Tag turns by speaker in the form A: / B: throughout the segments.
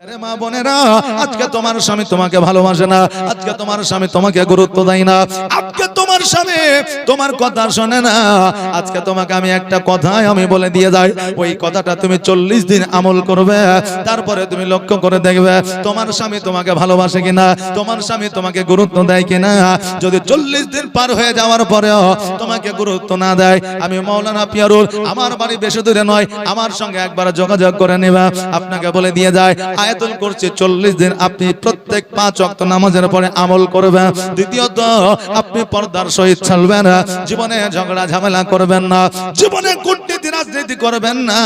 A: আরে মা বোনেরা, আজকে তোমার স্বামী তোমাকে ভালোবাসে না, আজকে তোমার স্বামী তোমাকে গুরুত্ব দেয় না, আজকে তোমার স্বামী তোমার কথা শোনে না। আজকে তোমাকে আমি একটা কথাই আমি বলে দিয়ে যাই, ওই কথাটা তুমি 40 দিন আমল করবে, তারপরে তুমি লক্ষ্য করে দেখবে তোমার স্বামী তোমাকে ভালোবাসে কিনা, তোমার স্বামী তোমাকে গুরুত্ব দেয় কিনা। যদি 40 দিন পার হয়ে যাওয়ার পরেও তোমাকে গুরুত্ব না দেয়, আমি মাওলানা পিয়ারুল, আমার বাড়ি বেশি দূরে নয়, আমার সঙ্গে একবার যোগাযোগ করে নেবা। আপনাকে বলে দিয়ে যায়, আয়াতুল কুরসি 40 দিন আপনি প্রত্যেক 5 ওয়াক্ত নামাজের পরে আমল করবেন। দ্বিতীয়ত, আপনি পর্দার সহিত চলবেন, জীবনে ঝগড়া ঝামেলা করবেন না, জীবনে কূটনীতি রাজনীতি করবেন না,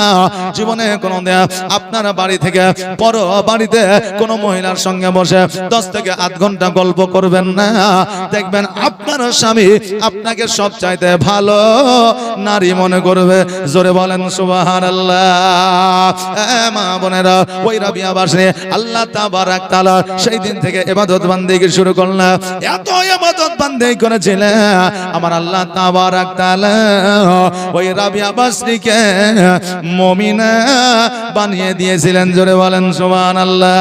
A: জীবনে কোনো আপনার বাড়ি থেকে পর বাড়িতে কোনো মহিলার সঙ্গে বসে 10 থেকে 8 ঘন্টা গল্প করবেন না। দেখবেন আপনার স্বামী আপনাকে সব চাইতে ভালো নারী মনে করবে। জোরে বলেন সুবহানাল্লাহ। মা বোনেরা, ওই রাবিয়া বাসনে আল্লাহ তাবারাক তাআলা সেই দিন থেকে ইবাদত বান্দেগি শুরু করলেন। এত ইবাদত বান্দেগি করেছিলেন আমার আল্লাহ তাবারাক তাআলা ওই রাবিয়া বাসরিকে মুমিনা বানিয়ে দিয়েছিলেন। জোরে বলেন সুবহানাল্লাহ।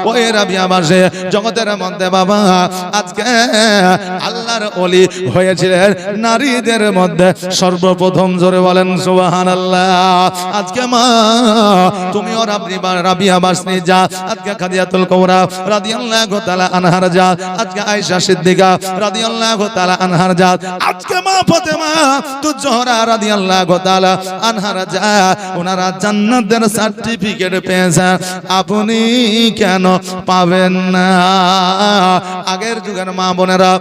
A: ওই রাবিয়া বাসে জগতের মধ্যে বাবা আজকে আল্লাহর ওলি হয়েছিলেন নারীদের মধ্যে সর্বপ্রথম। জোরে বলেন সুবহানাল্লাহ। আজকে মা তুমিও রাবিয়া বাসনি যা, আজকে খাদিজাতুল কুবরা রাদিয়াল্লাহু তাআলা আনহার যা, আজকে আয়েশা সিদ্দিকা রাদিয়াল্লাহু তাআলা আনহার যা, আজকে মা ফাতেমা তুজহরা রাদিয়াল্লাহু তাআলা আনহার যা, ওনারা জান্নাতের সার্টিফিকেট পেয়েছেন, আপনি কেন পাবেন না? আগের যুগের মা বোনেরা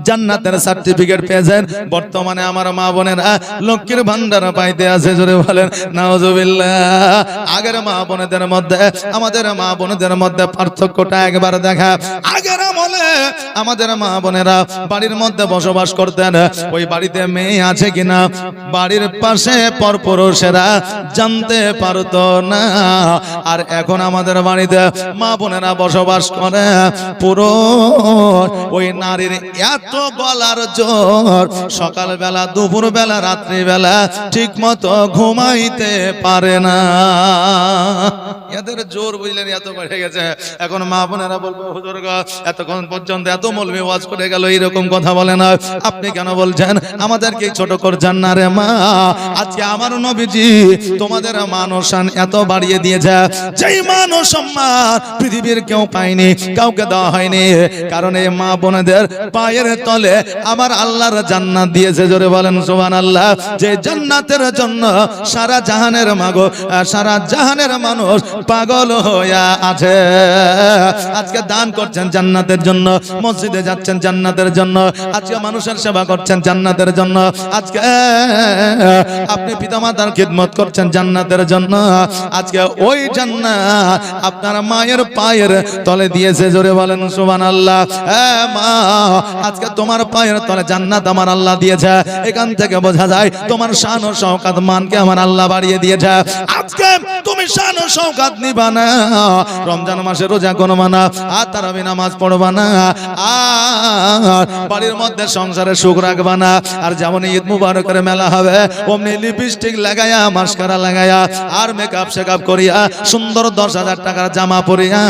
A: জান্নাতের সার্টিফিকেট পেয়েছেন, বর্তমানে আমার মা বোনেরা লক্ষ্মীর ভান্ডার পাইতে আছে। জোরে বলেন নাউজুবিল্লাহ। আগের মা বোনেদের মধ্যে আমাদের মা বোনেদের মধ্যে পার্থক্যটা একবার দেখা। আগের আমলে আমাদের মা বোনেরা বাড়ির মধ্যে বসবাস করতেন, ওই বাড়িতে মেয়ে আছে কিনা বাড়ির পাশে পরপুরুষেরা জানতে পারতো না। আর এখন আমাদের বাড়িতে মা বোনেরা বসবাস করে, পুরো ওই নারীর এত গলার জোর, সকালবেলা দুপুরবেলা রাত্রিবেলা ঠিক মতো ঘুমাইতে পারে না। এদের জোর বুঝলেন এত বেড়ে গেছে। এখন মা বোনেরা বলবো হুজুর গো এতক্ষণ পর্যন্ত এত মৌলবি ওয়াজ করে গেল, এইরকম কথা বলে না, আপনি কেন বলছেন? আমাদেরকে ছোট করছেন না রে মা। আজকে আমার নবীজি তোমাদের মান ও শান এত বাড়িয়ে দিয়েছে, যেই মান ও সম্মান পৃথিবীর কেউ পায়নি, কাউকে দেওয়া হয়নি। কারণ এই মা বোনেদের পায়ের তলে আমার আল্লাহর জান্নাত দিয়েছে। জোরে বলেন সুবহানাল্লাহ। যে জান্নাতের জন্য সারা জাহানের মাগো সারা জাহানের মানুষ পাগল হয়ে আছে। আজকে দান করছেন জান্নাতের জন্য, মসজিদে যাচ্ছেন জান্নাতের জন্য, আজকে মানুষের সেবা করছেন জান্নাতের জন্য, আজকে আপনি পিতামাতার খিদমত করছেন জান্নাতের জন্য। আজকে ওই জান্নাত আপনার মায়ের পায়ের তলে দিয়েছে। জোরে বলেন সুবহানাল্লাহ। মা, আজকে তোমার পায়ের তলে জান্নাত আমার আল্লাহ দিয়েছে। এখান থেকে বোঝা যায় তোমার শান ও শওকাত মানকে আমার আল্লাহ বাড়িয়ে দিয়েছে। আজকে তুমি শান ও শওকাত নিবা না, রমজান মাসে রোজা করবা না, আর তারাবি নামাজ পড়বা না, আর বাড়ির মধ্যে সংসারে সুখ রাখবা না। আর যেমন ঈদ মুবারকের মেলা হবে অমনি লিপস্টিক লাগায়া মাস্কারা লাগায়া আর মেকআপ শেকআপ করিয়া সুন্দর 10,000 টাকার জামা পরিয়া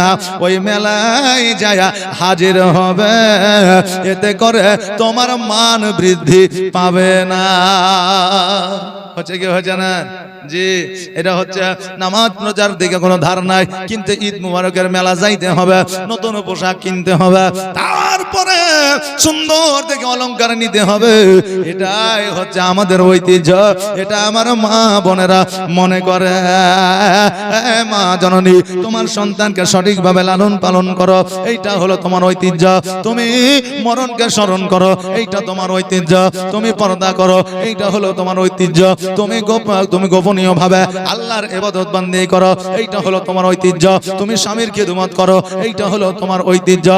A: ওই মেলায় যায়া হাজির হবে। এতে করে তোমার মান বৃদ্ধি পাবে না। হচ্ছে কি হচ্ছে না? জি, এটা হচ্ছে নামাজ রোজার দিকে কোনো ধার নাই, কিন্তু ঈদ মুবারকের মেলা যাইতে হবে, নতুন পোশাক কিনতে হবে, তারপরে সুন্দর দেখে অলংকার নিতে হবে। এটাই হচ্ছে আমাদের ঐতিহ্য। এটা আমার মা বোনেরা মনে করে। মা জননী, তোমার সন্তানকে সঠিকভাবে লালন পালন করো, এইটা হলো তোমার ঐতিহ্য। তুমি মরণকে স্মরণ করো, এইটা তোমার ঐতিহ্য। তুমি পর্দা করো, এইটা হলো তোমার ঐতিহ্য। তুমি গোপনীয় ভাবে আল্লাহর ইবাদত বান্দেগি করো, এইটা হলো তোমার ঐতিহ্য। তুমি স্বামীর খিদমত করো, এইটা হলো তোমার ঐতিহ্য।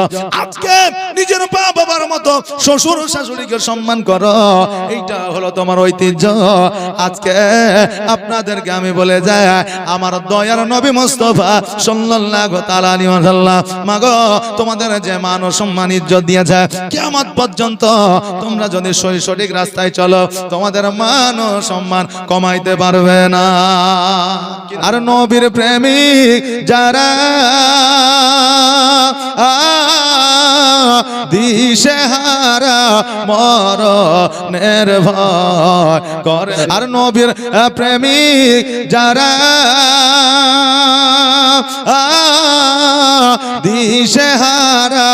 A: আজকে নিজের মা বাবার মতো শ্বশুর শাশুড়িকে সম্মান করো, এইটা হলো তোমার ঐতিহ্য। আজকে আপনাদেরকে আমি বলে যাই, আমার দয়ার নবী মুস্তাফা সাল্লাল্লাহু তাআলা আলাইহি ওয়াসাল্লাম মাগো তোমাদের যে মান ও সম্মান ইজ্জত দিয়েছে, কিয়ামত পর্যন্ত তোমরা যদি সঠিক রাস্তায় চলো, তোমাদের মান ও সম্মান কমাইতে পারবে না। আর নবীর প্রেমিক যারা দিশেহারা মরণের ভয় করে, আর নবীর প্রেমিক যারা দিশেহারা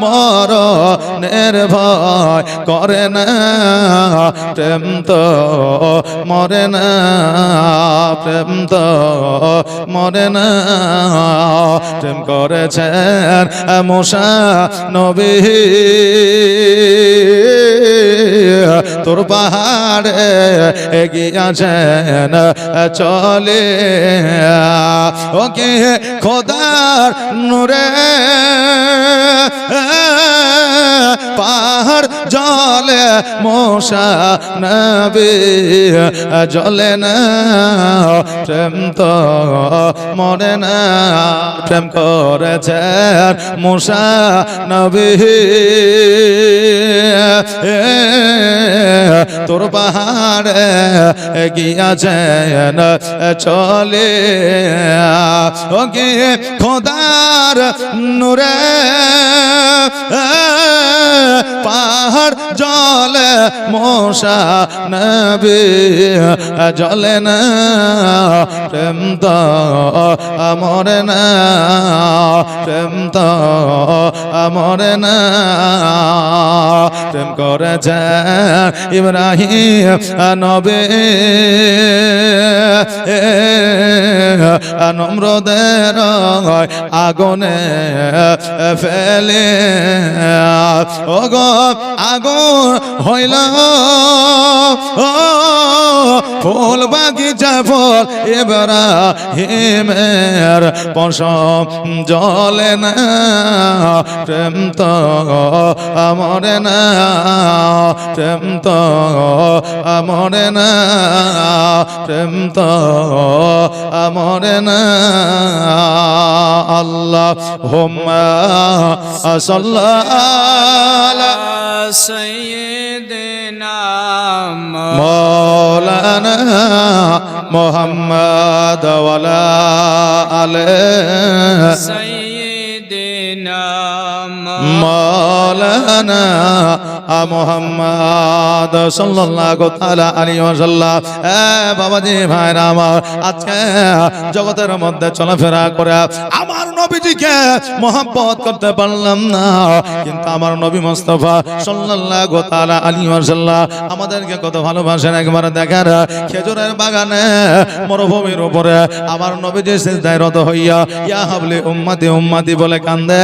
A: মরণের ভয় করে না, প্রেম তো মরে না, প্রেম তো মরে না। প্রেম করেছেন মুসা নবী তোর পাহাড়ে এগিয়েছেন চলে, ওকে খোদার নূরে পাহাড় জলে মুসা নবী জ্বলে না, প্রেম তো মরে না। প্রেম করেছেন মুসা নবী তোর পাহাড়ে গিয়াছেন চলে, ওকে খোদার নূরে পাহাড় জলে মুসা নবী জ্বলে না, প্রেম তো মরে না, প্রেম তো মরে না। প্রেম করেছেন ইব্রাহিম নবী নমরুদের আগুনে ফেলে, ওগো আগুন হইল ফুল বাগিচা ফুল ইব্রাহিমের পশম জ্বলে না, প্রেম তো মরে না, প্রেম তো মরে না, প্রেম তো মরে না। আল্লাহুম্মা সাল্লি সাইয়্যিদিনা মাওলানা মুহাম্মদ ওয়া আলা আলি সাইয়্যিদিনা মাওলানা মুহাম্মদ সাল্লাল্লাহু তাআলা আলাইহি ওয়াসাল্লাম। বাবাজি ভাইরা আমার, আজকে জগতের মধ্যে চলাফেরা করে আমার নবীজিকে মহব্বত করতে পারলাম না, কিন্তু আমার নবী মুস্তাফা সাল্লাল্লাহু তাআলা আলাইহি ওয়াসাল্লাম আমাদেরকে কত ভালোবাসেন। একবার দেখেন খেজুরের বাগানে মরুভূমির উপরে আমার নবীজি সিজদায় রত হইয়া ইয়া হাবলি উম্মতি উম্মতি বলে কান্দে,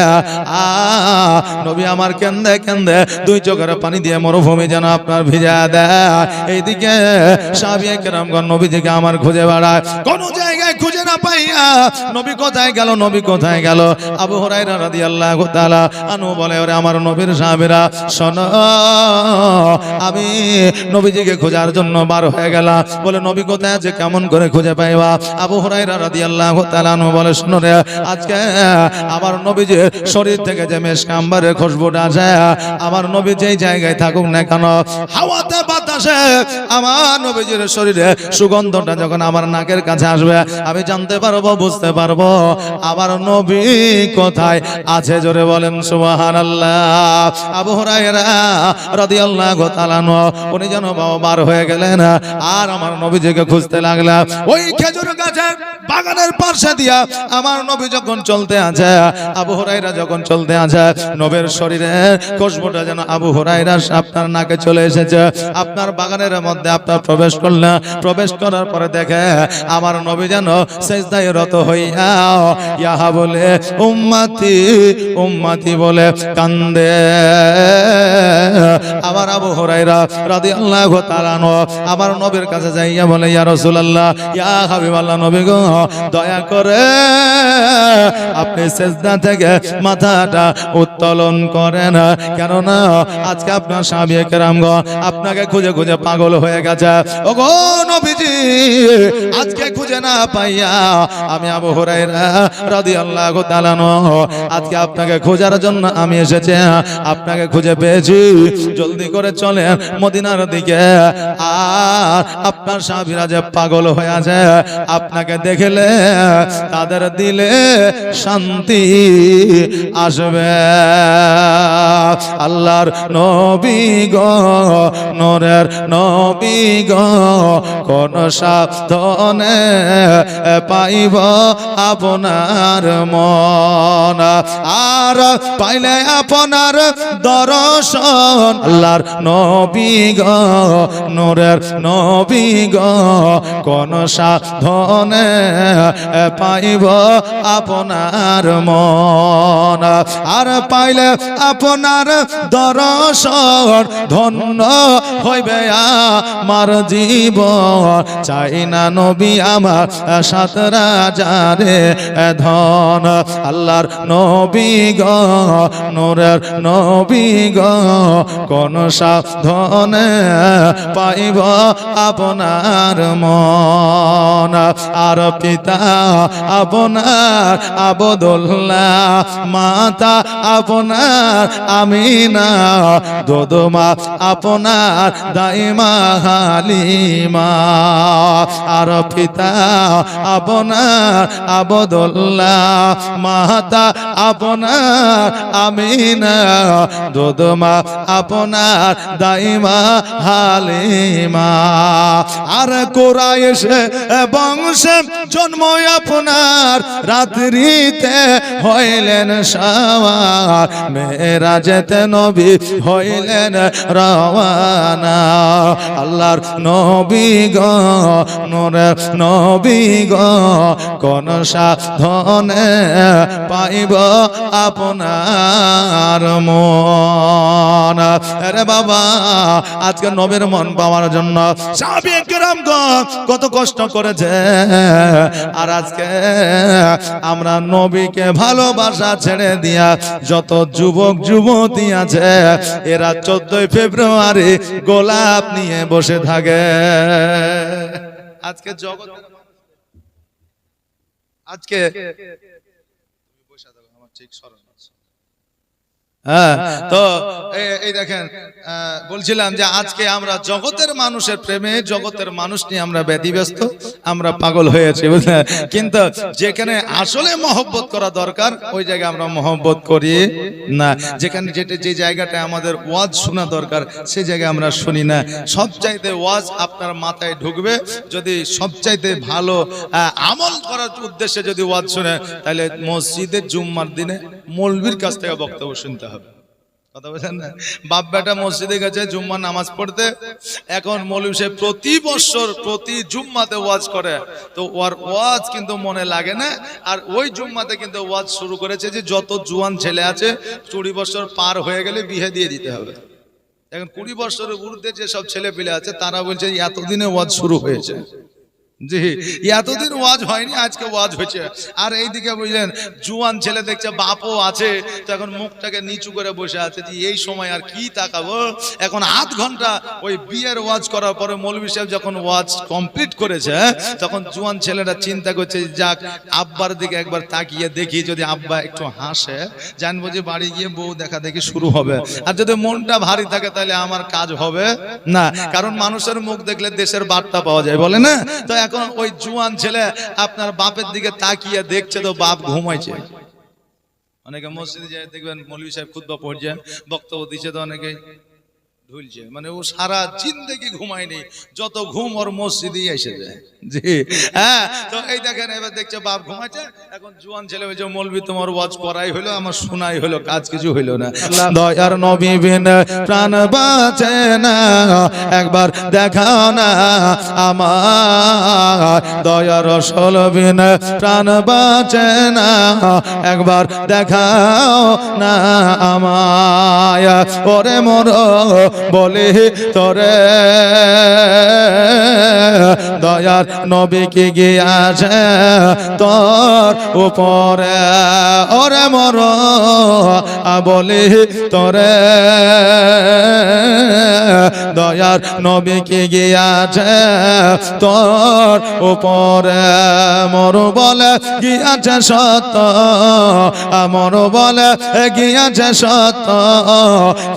A: নবী আমার কান্দে কান্দে দুই চোখের পানি দিয়ে মরুভূমি যেন আপনার ভিজা দেয়। এইদিকে সাহাবায়ে কেরামগণ নবীজিকে আমার খুঁজে বেড়ায়, কোন জায়গায় খুঁজে না পাইয়া নবী কোথায় গেল, নবী কোথায় গেল। আবু হুরায়রা রাদিয়াল্লাহু তাআলা আনহু বলে, ওরে আমার নবীর সাহাবীরা শোনো, আমি নবীজিকে খোঁজার জন্য বার হয়ে গেলাম। বলে নবী কোথায় আছে, কেমন করে খুঁজে পাইবা? আবু হুরায়রা রাদিয়াল্লাহু তাআলা আনহু বলে, শোনো রে, আজকে আমার নবীজির শরীর থেকে যে মেশক আম্বরের খুশবুটা আছে, আমার নবী যেই জায়গায় থাকুক না কেন, হাওয়াতে বাতাসে আমার নবীজির শরীরে সুগন্ধটা যখন আমার নাকের কাছে আসবে, আমি জানতে পারবো, বুঝতে পারবো আমার নবী কোথায় আছে। জোরে বলেন সুবহানাল্লাহ। আবু হুরায়রা রাদিয়াল্লাহু তাআলা উনি যেন বার হয়ে গেলেন আর আমার নবীজিকে খুঁজতে লাগলেন। ওই খেজুর গাছের বাগানের পাশে দিয়া আমার নবী যখন চলতে আছে, আবু হুরায়রা যখন চলতে আছে, নবীর শরীরে খুশবুটা যেন আবু হুরায়রা আপনার নাকে চলে এসেছে। আপনার বাগানের মধ্যে আপনার প্রবেশ করলেন, প্রবেশ করার পরে দেখে আমার নবী যেন সিজদায় রত হইয়া ইয়া বলে উম্মতি উম্মতি বলে কান্দে। আবার আবু হুরায়রা রাদিয়াল্লাহু তাআলা আমার নবীর কাছে যাইয়া বলে, ইয়া রাসূলুল্লাহ, ইয়া হাবিবাল্লাহ, নবী গো, দয়া করে আপনি সিজদা থেকে মাথাটা উত্তোলন করেন। নেন, কেননা আজকে আপনার সাহাবী কেরামগণ আপনাকে খুঁজে খুঁজে পাগল হয়ে গেছে। ওগো নবীজি, আজকে খুঁজে না পাইয়া আমি আবু হুরায়রা রাদিয়াল্লাহু তাআলা আজকে আপনাকে খোঁজার জন্য আমি এসেছি, আপনাকে খুঁজে পেয়েছি। জলদি করে চলেন মদিনার দিকে। আর আপনার সাহাবীরা যে পাগল হয়ে আছে, আপনাকে দেখলে তাদের দিলে শান্তি আসবে। আল্লাহর নবী গো, নূরের নবী গো, কোন সাধনে পাইব আপনার মন, আর পাইলে আপনার দর্শন। আল্লাহর নবী গো, নূরের নবী গো, কোন সাধনে পাইব আপনার মন, আর পাইলে আপনার দর্শন ধন্য হইবে আমার জীবন। চাই না নবী আমার সাত রাজারে ধন। আল্লাহর নবী গো, নূরের নবী গো, কোন সাধনে পাইব আপনার মন, আর পিতা আপনার আবদুল্লাহ, মাতা আপনার আমিনা, দোদমা আপনার দাইমা হালিমা, আর পিতা আপনার আবদুল্লাহ, মাতা আপনার আমিনা, দোদমা আপনার দাইমা হালিমা, আর কুরাইশ বংশে জন্ম আপনার, রাত্রিতে হইলেন সওয়ার, মেরাজেতে নবী হইলেন রওয়ানা। আল্লাহর নবী গো, নূরের নবী গো, কোন সাধনে পাইব আপনার মন। আরে বাবা, আজকে নবীর মন পাওয়ার জন্য সাহাবী কেরামগণ কত কষ্ট করেছে, আর আজকে আমরা নবীকে ভালোবাসা ছেড়ে দিয়া যত যুবক যুবতী আছে, এরা 14 ফেব্রুয়ারি গোলাপ নিয়ে বসে থাকে। আজকে জগৎ, আজকে আমার ঠিক স্মরণ আছে। হ্যাঁ, তো এই দেখেন, বলছিলাম যে আজকে আমরা জগতের মানুষের প্রেমে, জগতের মানুষ নিয়ে আমরা ব্যতিব্যস্ত, আমরা পাগল হয়েছি, বুঝলেন। কিন্তু যেখানে আসলে মহব্বত করা দরকার, ওই জায়গায় আমরা মহব্বত করি না। যেখানে যে জায়গাটায় আমাদের ওয়াজ শোনা দরকার, সেই জায়গায় আমরা শুনি না। সবচাইতে ওয়াজ আপনার মাথায় ঢুকবে যদি সবচাইতে ভালো আমল করার উদ্দেশ্যে যদি ওয়াজ শুনে, তাহলে মসজিদের জুম্মার দিনে মৌলবীর কাছ থেকে বক্তব্য শুনতে হবে। কথা বলেন না, বাপ বেটা মসজিদে গেছে জুম্মা নামাজ পড়তে, এখন মৌলবী সাহেব প্রতি বছর প্রতি জুম্মাতে ওয়াজ করে, তো ওর ওয়াজ কিন্তু মনে লাগে না। আর ওই জুম্মাতে কিন্তু ওয়াজ শুরু করেছে যে যত জুয়ান ছেলে আছে 20 বছর পার হয়ে গেলে বিয়ে দিয়ে দিতে হবে। এখন 20 বছরের ঊর্ধ্বে যে সব ছেলে পেলে আছে, তারা বলছে এতদিনে ওয়াজ শুরু হয়েছে। জি, এতদিন ওয়াজ হয়নি, আজকে ওয়াজ হয়েছে। আর এইদিকে বুঝলেন জুয়ান ছেলে দেখছে বাপও আছে, তো এখন মুখটাকে নিচু করে বসে আছে যে এই সময় আর কি তাকাবো। এখন আধ ঘন্টা ওই বিয়ের ওয়াজ করার পরে মৌলভী সাহেব যখন ওয়াজ কমপ্লিট করেছে, তখন জুয়ান ছেলেরা চিন্তা করছে যাক আব্বার দিকে একবার তাকিয়ে দেখি, যদি আব্বা একটু হাসে জানবো যে বাড়ি গিয়ে বউ দেখা দেখি শুরু হবে। আর যদি মনটা ভারী থাকে তাহলে আমার কাজ হবে না, কারণ মানুষের মুখ দেখলে দেশের বার্তা পাওয়া যায়, বলে না। তো এখন ওই জুয়ান ছেলে আপনার বাপের দিকে তাকিয়ে দেখছে, তো বাপ ঘুমাইছে। অনেকে মসজিদে যায় দেখবেন মৌলভী সাহেব খুতবা পড়ছে, বক্তব্য দিচ্ছে, তো অনেকে ঢুলছে, মানে ও সারা জিন্দেগি ঘুমায়নি, যত ঘুম ওর মসজিদেই এসে যায়। জি হ্যাঁ, তো এই দেখেন এবার দেখছে বাপ ঘুমাচ্ছে, এখন জুয়ান ছেলে বলছে মৌলভী তোমার ওয়াজ করাই হলো, আমার শোনাই হলো, কাজ কিছু হইলো না। দয়ার নবী বিন প্রাণ বাঁচে না, একবার দেখাও না আমার, দয়ার রাসূল বিন প্রাণ বাঁচে না, একবার দেখাও না আমায়। ওরে মোর বলি তোরে দয়ার নবী কি গিয়াছে তোর উপরে ওরে মর বলি তোরে দয়ার নবী কি গিয়াছে তোর উপরে মর বলে গিয়াছে সত্য মর বলে গিয়াছে সত্য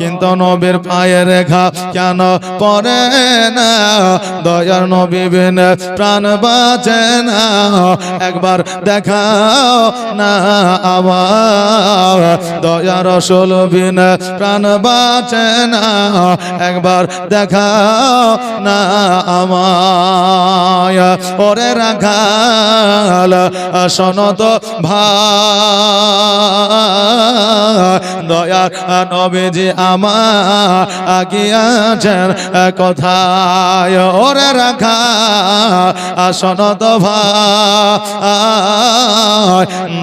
A: কিন্তু নবীর পায়ে রেখা কেন পড়ে না দয়ার নবী বিনে প্রাণ বাঁচে না একবার দেখাও না আমার দয়ার রাসূল বিনে প্রাণ বাঁচে না একবার দেখাও না আমায় ওরে রাখাল শোনো তো ভাই দয়ার নবীজি আমার গিয়াছেন কোথায় ওরে রাখাল শোনো তো ভাই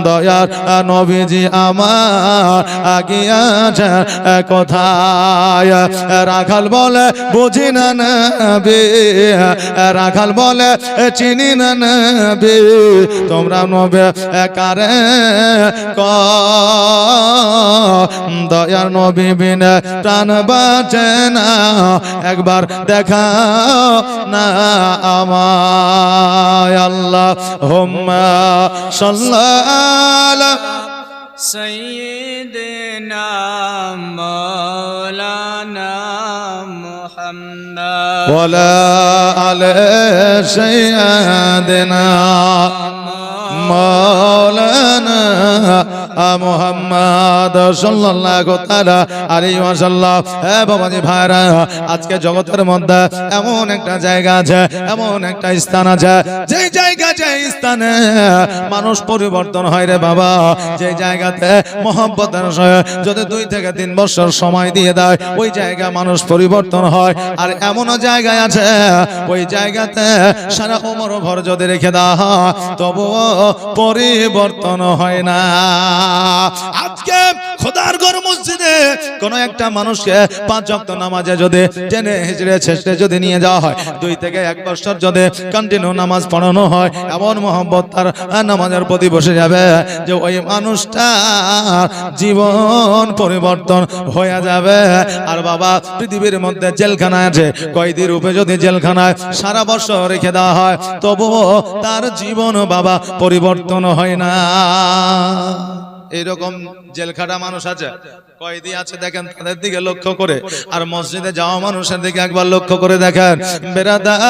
A: দয়ার নবীজি আমার গিয়াছেন কোথায় রাখাল বলে বুঝি না নবী রাখাল বলে চিনি না নবী তোমরা নবী কারে দয়ার নবী বিনে প্রাণ বাঁচে না একবার দেখাও না আমায় আল্লাহুম্মা সাল্লাল্লাহু
B: سيدنا مولانا محمد
A: ولا على سيدنا مولانا মুহাম্মদ সাল্লাল্লাহু তাআলা আলাইহি ওয়াসাল্লাম। হে বাবাজি ভাইরা, আজকে জগতের মধ্যে এমন একটা জায়গা আছে, এমন একটা স্থান আছে, যে জায়গা যে স্থানে মানুষ পরিবর্তন হয় রে বাবা। যে জায়গাতে মহব্বতের সঙ্গে যদি 2 থেকে 3 বছর সময় দিয়ে দেয়, ওই জায়গা মানুষ পরিবর্তন হয়। আর এমনও জায়গায় আছে, ওই জায়গাতে সারা উমর ভর যদি রেখে দেওয়া হয় তবুও পরিবর্তন হয় না। আজকে খোদার ঘর মসজিদে কোন একটা মানুষকে 5 ওয়াক্ত নামাজে যদি টেনে হিজড়ে ছেড়ে যদি নিয়ে যাওয়া হয়, 2 থেকে 1 বছর যদি কন্টিনিউ নামাজ পড়ানো হয়, এমন মহব্বত তার নামাজের প্রতি বসে যাবে যে ওই মানুষটা জীবন পরিবর্তন হয়ে যাবে। আর বাবা, পৃথিবীর মধ্যে জেলখানা আছে, কয়েদি রূপে যদি জেলখানায় সারা বছর রেখে দেওয়া হয় তবুও তার জীবন বাবা পরিবর্তন হয় না। এরকম জেলখাটা মানুষ আছে, কয়েদি আছে, দেখেন তাদের দিকে লক্ষ্য করে। আর মসজিদে যাওয়া মানুষের দিকে একবার লক্ষ্য করে দেখেন। বেরাদার,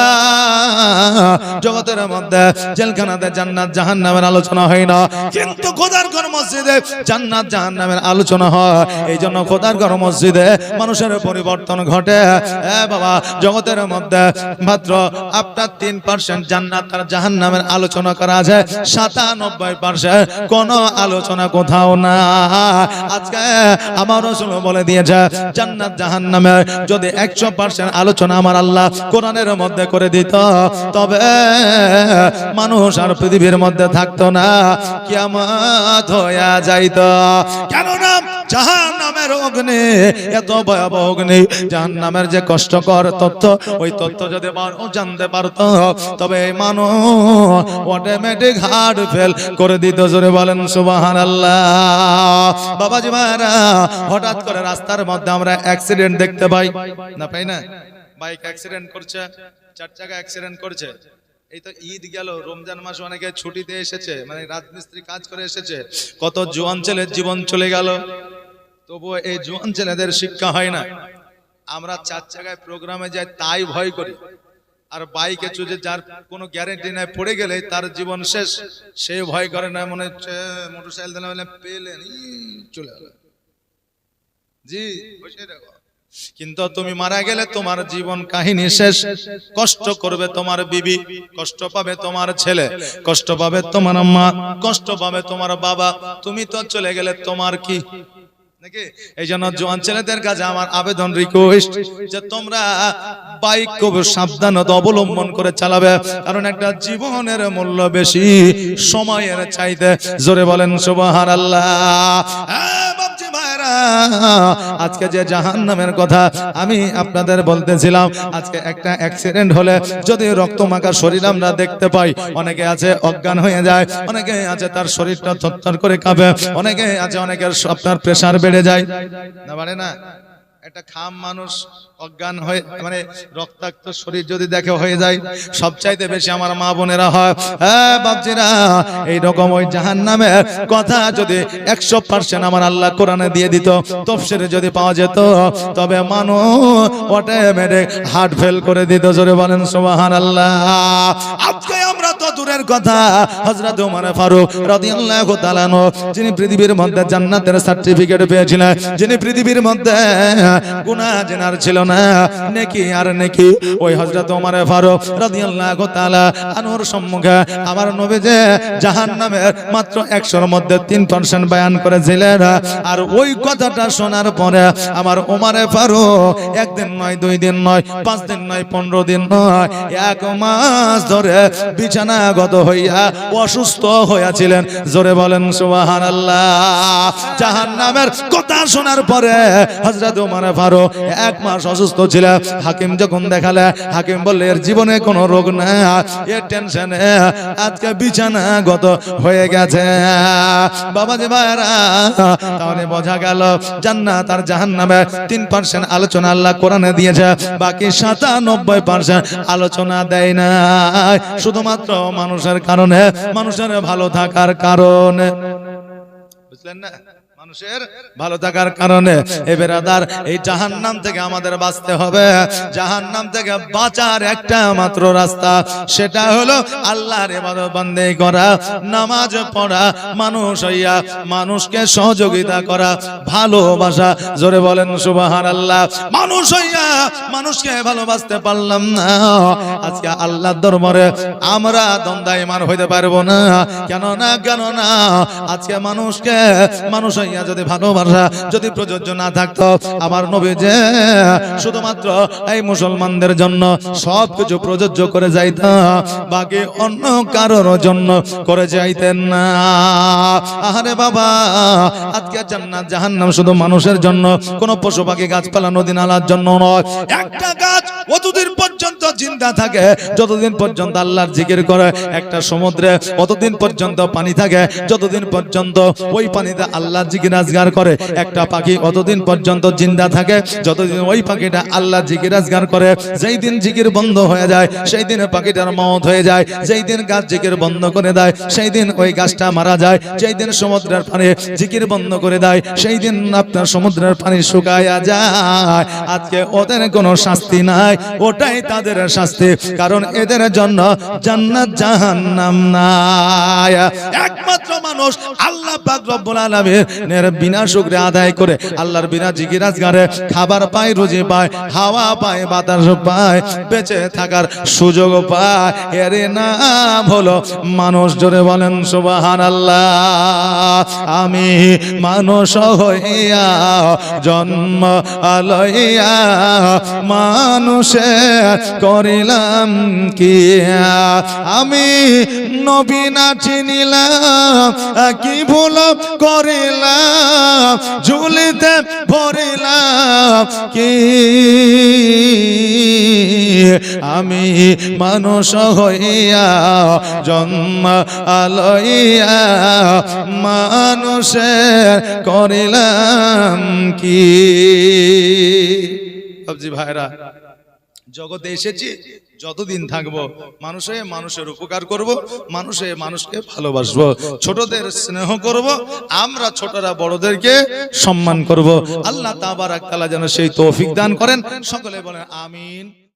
A: জগতের মধ্যে জেলখানাতে জান্নাত জাহান্নামের আলোচনা হয় না, কিন্তু খোদার ঘর মসজিদে জান্নাত জাহান্নামের আলোচনা হয়। এই জন্য খোদার ঘর মসজিদে মানুষের পরিবর্তন ঘটে। বাবা, জগতের মধ্যে মাত্র আপনার 3% জান্নাত আর জাহান্নামের আলোচনা করা আছে, 97% কোনো আলোচনা কোথাও না। আজকে আমার রাসূল বলে দিয়েছে, জান্নাত জাহান্নামের যদি 100% আলোচনা আমার আল্লাহ কোরআনের মধ্যে করে দিত, তবে মানুষ আর পৃথিবীর মধ্যে থাকতো না, কিয়ামত হয়ে যাইত। কেননা জাহান্নামের অগ্নি এত ভয়াবহ অগ্নি, জাহান্নামের যে কষ্টকর তথ্য, ওই তথ্য যদি মানুষ জানতে পারতো তবে মানুষ অটোমেটিক হার্ট ফেল করে দিত। জোরে বলেন সুবহানাল্লাহ। বাবাজি ভাইরা, হঠাৎ করে রাস্তার মধ্যে আমরা অ্যাক্সিডেন্ট দেখতে পাই না, পাই না? বাইক অ্যাক্সিডেন্ট করছে, 4 চাকা অ্যাক্সিডেন্ট করছে। এই তো ঈদ গেল, রমজান মাসে অনেকে ছুটিতে এসেছে, মানে রাজমিস্ত্রি কাজ করে এসেছে, কত জোয়ান ছেলের জীবন চলে গেল। তবুও এই জোয়ান ছেলেদের শিক্ষা হয় না। আমরা 4 চাকায় প্রোগ্রামে যাই তাই ভয় করি, আর বাইকে চুজে যার কোনো গ্যারান্টি নাই, পড়ে গেলে তার জীবন শেষ, সে ভয় করে না। মনে হচ্ছে মোটরসাইকেল দিলে পেলেন চলে গেল, জি বসে রাখো। কিন্তু তুমি মারা গেলে তোমার জীবন কাহিনী শেষ। কষ্ট করবে তোমার বিবি, কষ্ট পাবে তোমার ছেলে, কষ্ট পাবে তোমার মা, কষ্ট পাবে তোমার বাবা। তুমি তো চলে গেলে তোমার কি নাকি? এই জন্য জোয়ান ছেলেদের কাছে আমার আবেদন, রিকোয়েস্ট, যে তোমরা বাইক খুব সাবধানতা অবলম্বন করে চালাবে, কারণ একটা জীবনের মূল্য বেশি সময়ের চাইতে। জোরে বলেন সুবহানাল্লাহ। বাপজি ভাইরা, আজকে যে জাহান্নামের কথা আমি আপনাদের বলতেছিলাম, আজকে একটা অ্যাক্সিডেন্ট হলে যদি রক্তমাখা শরীর আমরা দেখতে পাই, অনেকে আছে অজ্ঞান হয়ে যায়, অনেকে আছে তার শরীরটা থরথর করে কাঁপে, অনেকে আছে অনেকের আপনার প্রেসার বেড়ে যায়, না বাড়ে না? একটা খাম মানুষ অজ্ঞান হয়ে মানে রক্তাক্ত শরীর যদি দেখে হয়ে যায়, সবচাইতে বেশি আমার মা বোনেরা হয়। হ্যাঁ বাপজিরা, এইরকম ওই জাহান্নামের কথা যদি 100% আমার আল্লাহ কোরআনে দিয়ে দিত, তাফসীরে যদি পাওয়া যেত, তবে মানুষ অটোমেটিক হার্ট ফেল করে দিত। জোরে বলেন সুবহানাল্লাহ। আজকে আমরা তো দূরের কথা, হযরত ওমর ফারুক রাদিয়াল্লাহু তাআলা আনহু, যিনি পৃথিবীর মধ্যে জান্নাতের সার্টিফিকেট পেয়েছিলেন, যিনি পৃথিবীর মধ্যে গুনাহ জেনার ছিল না, নেকি আর নেকি, ওই হযরত ওমর ফারুক রাদিয়াল্লাহু তাআলা আনহুর সম্মুখে আমার নবী যে জাহান্নামের মাত্র 100-র মধ্যে 3% বয়ান করেছিলেন। আর ওই কথাটা শোনার পরে আমার ওমর ফারুক একদিন নয়, 2 দিন নয়, 5 দিন নয়, 15 দিন নয়, 1 মাস ধরে বিছানাগত হইয়া অসুস্থ হয়েছিলেন। জোরে বলেন সুবহানাল্লাহ। জাহান্নামের কথা শোনার পরে হযরত ওমর ফারুক 1 মাস অসুস্থ ছিল। হাকিম যখন দেখালে, হাকিম বললে এর জীবনে কোনো রোগ না, এর টেনশনে আজকে বিছানাগত হয়ে গেছে। বাবাজি ভাইরা, তাহলে বোঝা গেল জান্নাত আর জাহান্নামে 3% আলোচনা আল্লাহ কোরআনে দিয়েছে, বাকি 97% আলোচনা দেয় না, শুধুমাত্র মানুষের কারণে, মানুষের ভালো থাকার কারণে। বুঝলেন না? মানুষের ভালো থাকার কারণে। এ বেরাদার, এই জাহান্নাম থেকে আমাদের বাঁচতে হবে। জাহান্নাম থেকে বাঁচার একটা মাত্র রাস্তা, সেটা হলো আল্লাহর ইবাদত বন্দেগি করা, নামাজ পড়া, মানুষ হইয়া মানুষকে সহযোগিতা করা, ভালোবাসা। জোরে বলেন সুবহানাল্লাহ। মানুষ হইয়া মানুষকে ভালোবাসতে পারলাম না, আজকে আল্লাহর দরবারে আমরা দ্বন্দ্বায়মান হইতে পারবো না। কেন না আজকে মানুষকে মানুষ হইয়া যদি ভালোবাসা যদি প্রযোজ্য না থাকতো, আমার নবী যে শুধুমাত্র এই মুসলমানদের জন্য সবকিছু প্রযোজ্য করে যাইতেন, বাকি অন্য কারোর জন্য করে যাইতেন না। আরে বাবা, আজকে জান্নাত জাহান্নাম শুধু মানুষের জন্য, কোন পশু পাখি গাছপালা নদী নালার জন্য নয়। একটা গাছ অতদিন পর্যন্ত জিন্দা থাকে যতদিন পর্যন্ত আল্লাহর জিকির করে, একটা সমুদ্রে অতদিন পর্যন্ত পানি থাকে যতদিন পর্যন্ত ওই পানিতে আল্লাহর জিকির আজগার করে। একটা পাখি অতদিন পর্যন্ত জিন্দা থাকে যতদিন ওই পাখিটা আল্লাহর জিকির আজগার করে। যেই দিন জিকির বন্ধ হয়ে যায় সেই দিন পাখিটার মওত হয়ে যায়। যেই দিন গাছ জিকির বন্ধ করে দেয় সেই দিন ওই গাছটা মারা যায়। যেই দিন সমুদ্রের পানি জিকির বন্ধ করে দেয় সেই দিন আপনার সমুদ্রের পানি শুকায়া যায়। আজকে ওদের কোনো শাস্তি নাই, ওটাই তাদের শাস্তি, কারণ এদের জন্য জান্নাত জাহান্নাম নাই। একমাত্র মানুষ আল্লাহ পাক রব্বুল আলামিনের বিনা শুকরিয়া আদায় করে, আল্লাহর বিনা জিকির আজগারে খাবার পায়, রুজি পায়, হাওয়া পায়, বাতাস পায়, বেঁচে থাকার সুযোগ পায়, এর নাম হলো মানুষ। জোরে বলেন সুবহানাল্লাহ। আমি মানুষ হইয়া জন্ম লইয়া মানুষের করিলাম কি, আমি নবী না চিনিলাম, কি ভুল করিলাম, ঝুলিতে ভরিলাম কি, আমি মানুষ হইয়া জন্ম লইয়া মানুষের করিলাম কি। সবজি ভাইরা, জগতে এসেছি, যতদিন থাকবো মানুষে মানুষের উপকার করব, মানুষে মানুষকে ভালোবাসবো, ছোটদের স্নেহ করব, আমরা ছোটরা বড়দেরকে সম্মান করব। আল্লাহ তাবারাক তাআলা যেন সেই তৌফিক দান করেন। সকলে বলেন আমিন।